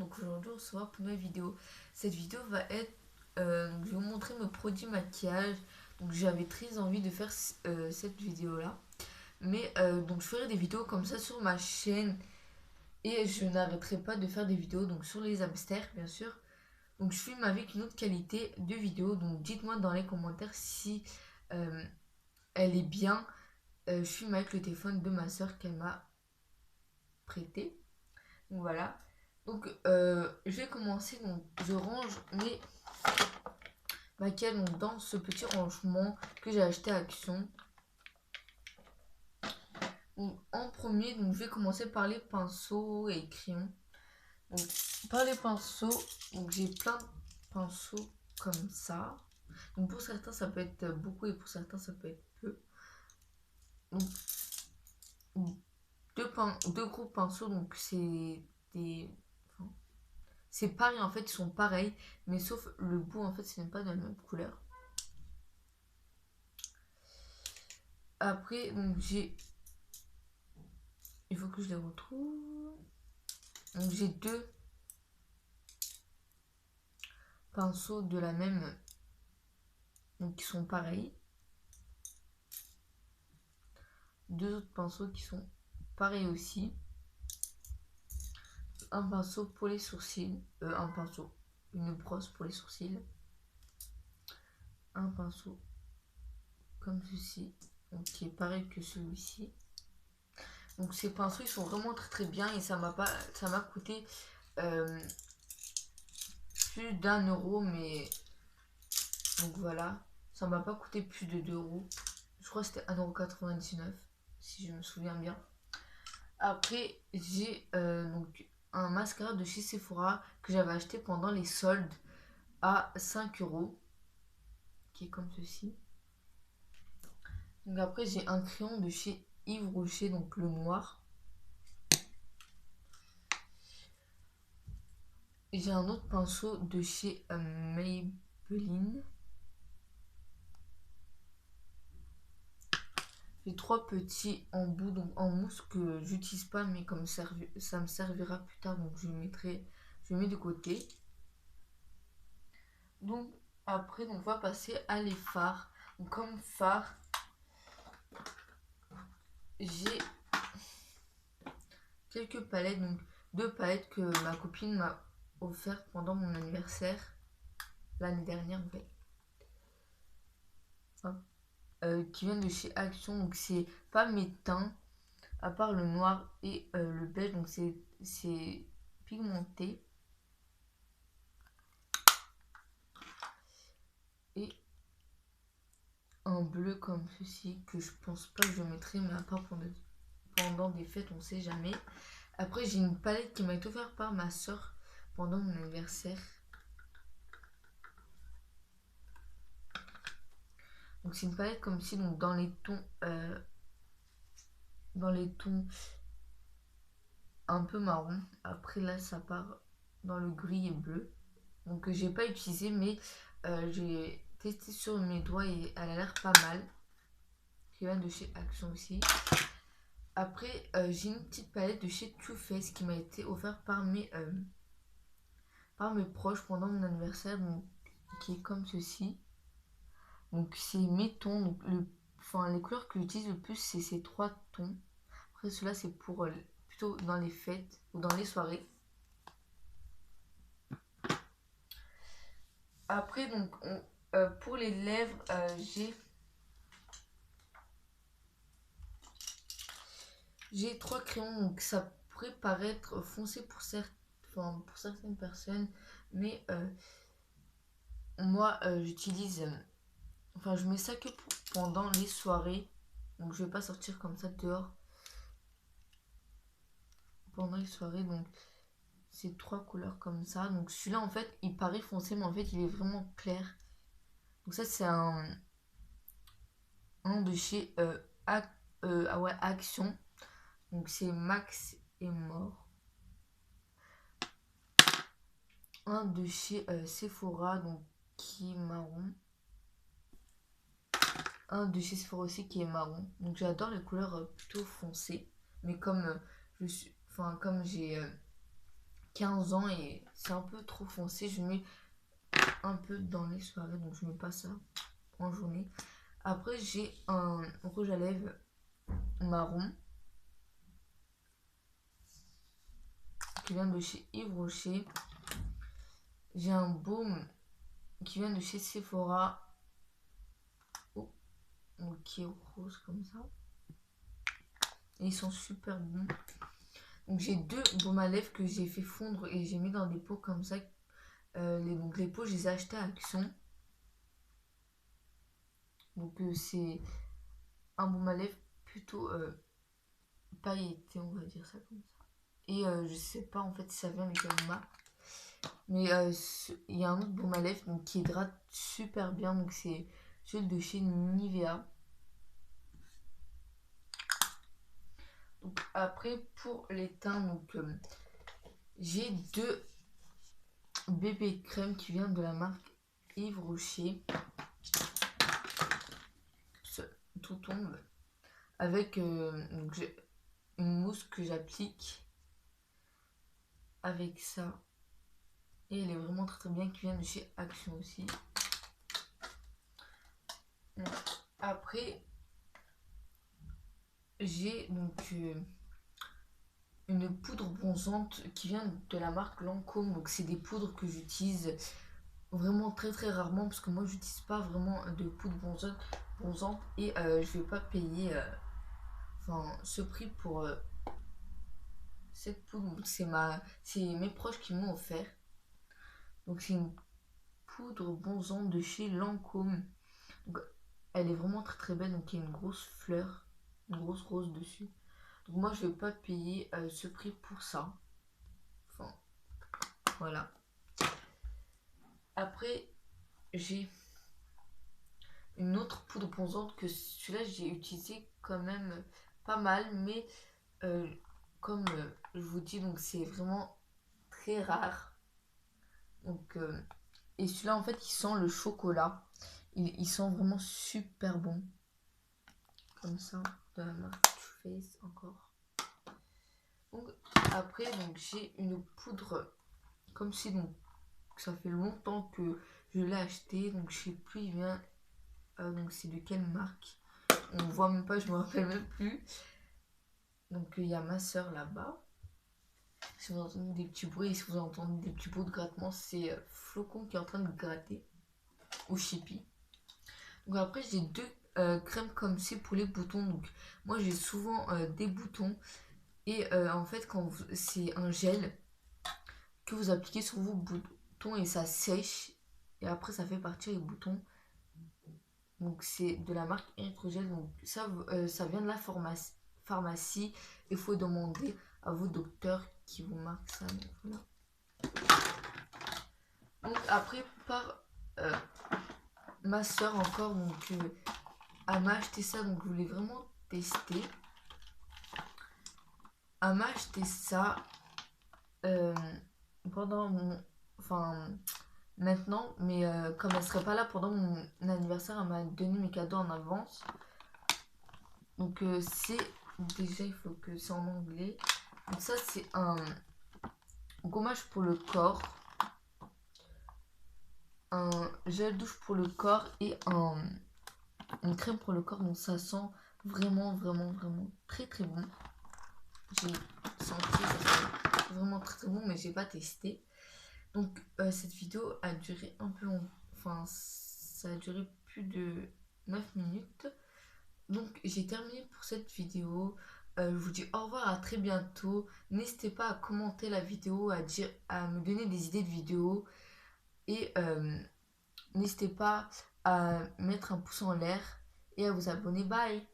donc aujourd'hui on se voit pour une nouvelle vidéo. Cette vidéo va être, je vais vous montrer mes produits maquillage. Donc j'avais très envie de faire cette vidéo là. Mais donc je ferai des vidéos comme ça sur ma chaîne. Et je n'arrêterai pas de faire des vidéos donc sur les hamsters bien sûr. Donc je filme avec une autre qualité de vidéo. Donc dites-moi dans les commentaires si elle est bien. Je filme avec le téléphone de ma soeur qu'elle m'a prêté. Donc voilà. Donc je vais commencer. Donc je range mes maquillages donc, dans ce petit rangement que j'ai acheté à Action. Donc, en premier, donc, je vais commencer par les pinceaux et crayons. Donc, par les pinceaux, donc j'ai plein de pinceaux comme ça. Donc pour certains ça peut être beaucoup et pour certains ça peut être peu. Donc deux gros pinceaux, donc c'est des... Enfin, c'est pareil en fait, ils sont pareils, mais sauf le bout en fait ce n'est pas de la même couleur. Après donc j'ai... Il faut que je les retrouve. Donc j'ai deux pinceaux de la même... Donc qui sont pareils. Deux autres pinceaux qui sont pareils aussi. Un pinceau pour les sourcils. Un pinceau. Une brosse pour les sourcils. Un pinceau comme ceci. Donc qui est pareil que celui-ci. Donc ces pinceaux ils sont vraiment très bien et ça m'a coûté plus d'1 euro, mais donc voilà, ça m'a pas coûté plus de 2 euros. Je crois que c'était 1,99 € si je me souviens bien. Après j'ai donc un mascara de chez Sephora que j'avais acheté pendant les soldes à 5 euros, qui est comme ceci. Donc après j'ai un crayon de chez Yves Rocher, donc le noir. J'ai un autre pinceau de chez Maybelline. J'ai 3 petits embouts donc en mousse que j'utilise pas, mais comme ça me servira plus tard, donc je mets de côté. Donc après donc on va passer à les fards. Donc, comme fard, j'ai quelques palettes, donc 2 palettes que ma copine m'a offert pendant mon anniversaire l'année dernière en fait. Qui viennent de chez Action, donc c'est pas mes teints à part le noir et le beige, donc c'est pigmenté. Et un bleu comme ceci que je pense pas que je mettrai, mais à part pendant des fêtes, on sait jamais. Après j'ai une palette qui m'a été offerte par ma soeur pendant mon anniversaire. Donc c'est une palette comme ci, donc dans les tons un peu marron. Après là ça part dans le gris et bleu. Donc j'ai pas utilisé, mais j'ai testé sur mes doigts et elle a l'air pas mal. Qui vient de chez Action aussi. Après j'ai une petite palette de chez Too Faced qui m'a été offerte par mes proches pendant mon anniversaire, donc, qui est comme ceci. Donc c'est mes tons, donc les couleurs que j'utilise le plus c'est ces 3 tons. Après cela c'est pour plutôt dans les fêtes ou dans les soirées. Après donc pour les lèvres j'ai 3 crayons, donc ça pourrait paraître foncé pour certaines personnes, mais moi j'utilise, je mets ça que pendant les soirées, donc je vais pas sortir comme ça dehors pendant les soirées. Donc c'est 3 couleurs comme ça. Donc celui-là en fait il paraît foncé, mais en fait il est vraiment clair. Donc ça c'est un de chez Action. Donc c'est Max et Mort. Un de chez Sephora, donc qui est marron. Un de chez Sephora aussi qui est marron. Donc j'adore les couleurs plutôt foncées. Mais comme comme j'ai 15 ans et c'est un peu trop foncé. Je mets un peu dans les soirées, donc je mets pas ça en journée. Après, j'ai un rouge à lèvres marron qui vient de chez Yves Rocher. J'ai un baume qui vient de chez Sephora. Oh, qui est rose comme ça. Et ils sont super bons. Donc j'ai deux baumes à lèvres que j'ai fait fondre et j'ai mis dans des pots comme ça. Donc les pots, je les ai achetés à Action. Donc c'est un baume à lèvres plutôt pailleté, on va dire ça comme ça. Et je sais pas en fait si ça vient avec quelle marque. Mais il y a un autre baume à lèvres donc, qui hydrate super bien. Donc c'est celui de chez Nivea. Donc après pour les teints, donc j'ai deux bébé crème qui viennent de la marque Yves Rocher. Tout tombe avec donc j'ai une mousse que j'applique avec ça. Et elle est vraiment très très bien, qui vient de chez Action aussi. Donc, après, j'ai donc une poudre bronzante qui vient de la marque Lancôme. Donc c'est des poudres que j'utilise vraiment très très rarement parce que moi j'utilise pas vraiment de poudre bronzante et je vais pas payer ce prix pour cette poudre. C'est mes proches qui m'ont offert. Donc c'est une poudre bronzante de chez Lancôme. Donc, elle est vraiment très très belle. Donc il y a une grosse fleur, une grosse rose dessus. Donc moi je vais pas payer ce prix pour ça. Enfin voilà. Après j'ai une autre poudre bronzante que celui-là j'ai utilisé quand même pas mal, mais comme je vous dis, donc c'est vraiment très rare. Donc et celui-là en fait il sent le chocolat. Il sent vraiment super bon. Comme ça, de la marque Too Faced encore. Donc après donc j'ai une poudre comme si donc ça fait longtemps que je l'ai acheté, donc je sais plus il vient donc c'est de quelle marque, on voit même pas, je me rappelle même plus. Donc il y a ma soeur là-bas. Si vous entendez des petits bruits, si vous entendez des petits bruits de grattement, c'est Flocon qui est en train de gratter, ou Chippy. Donc après j'ai deux crèmes comme c'est pour les boutons. Donc moi j'ai souvent des boutons et en fait c'est un gel que vous appliquez sur vos boutons et ça sèche et après ça fait partir les boutons. Donc c'est de la marque Erythrogel. Donc ça vient de la pharmacie. Il faut demander à vos docteurs qui vous marquent ça. Donc, voilà. Donc après par ma soeur encore, donc elle m'a acheté ça, donc je voulais vraiment tester. Elle m'a acheté ça pendant mon... Enfin, maintenant, mais comme elle serait pas là pendant mon anniversaire, elle m'a donné mes cadeaux en avance. Donc c'est... Déjà, il faut que c'est en anglais. Donc ça, c'est un gommage pour le corps. Un gel douche pour le corps et une crème pour le corps. Donc ça sent vraiment, vraiment, vraiment très, très bon. J'ai senti ça sent vraiment très, très bon, mais j'ai pas testé. Donc cette vidéo a duré un peu long. Enfin, ça a duré plus de 9 minutes. Donc j'ai terminé pour cette vidéo. Je vous dis au revoir, à très bientôt. N'hésitez pas à commenter la vidéo, à me donner des idées de vidéos. Et n'hésitez pas à mettre un pouce en l'air et à vous abonner. Bye!